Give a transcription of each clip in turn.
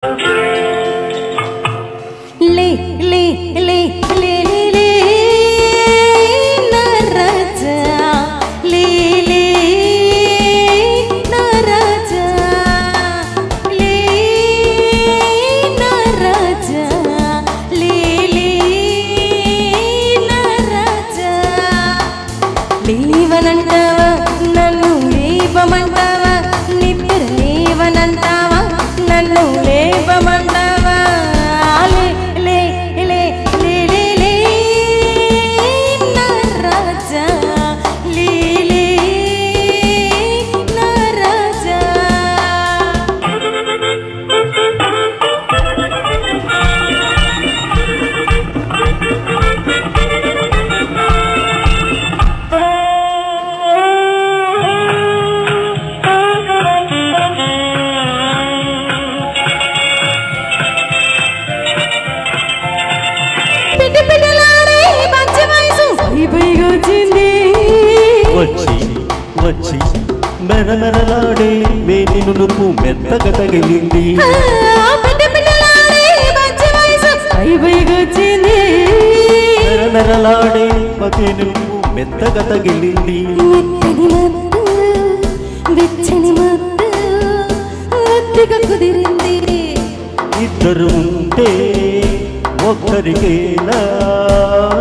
ले ले ले ले ले ले नराजा ले ले नराजा ले नराजा ले ले नराजा लेवనంటావా నన్ను లేవమంటావా నిద్ర లేవనంటావా నన్ను లేవమంటావా వచ్చి మెరమెరలాడే మేని నునుపు మెత్తగా తగిలింది మెరమెరలాడే పతి నునుపు మెత్తగా తగిలింది ఇద్దరు ఉంటే ఒక్కరికేనా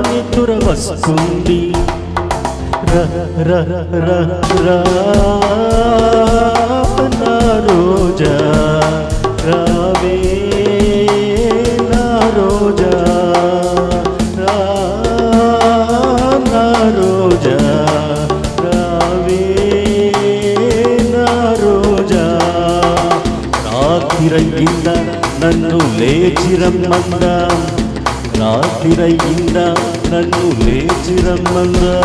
నిద్ర వస్తుంది నా రోజా రావే నా రోజా నా రోజా రావే నా రోజా రాత్రిరయ్యిందా నన్ను లేచిరమ్మందా రాత్రిరయ్యిందా నన్ను లేచిరమ్మందా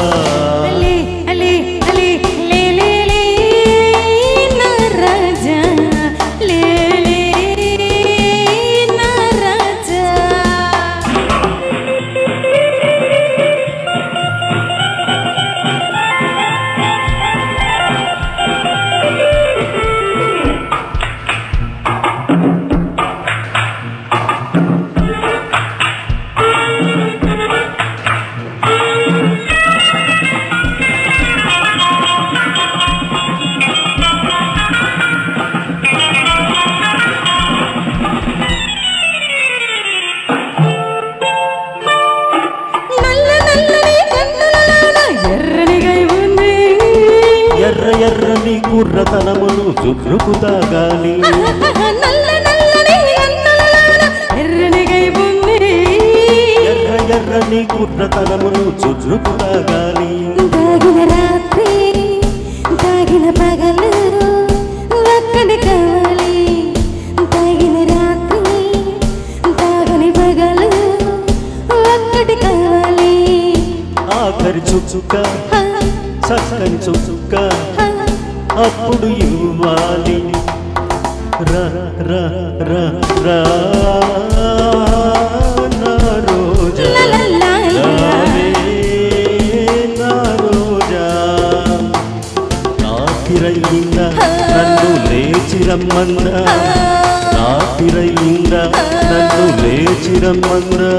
ఎర్రని కుర్రతనమును చుర్రుకు తాగాలి ఎర్రని కుర్రతనమును చుర్రుకు తాగాలి తాగిన రాత్రి తాగిన పగలు ఒక్కడి కావాలి తాగిన రాత్రి తాగని పగలు ఒక్కడి కావాలి ఆఖరి చుక్క చక్కని చుక్క అప్పుడు ఇవ్వాలి రా రా రా రా నా రోజా రావే నా రోజా రాత్రిరయ్యిందా నన్ను లేచిరమ్మందా రాత్రిరయ్యిందా నన్ను లేచిరమ్మందా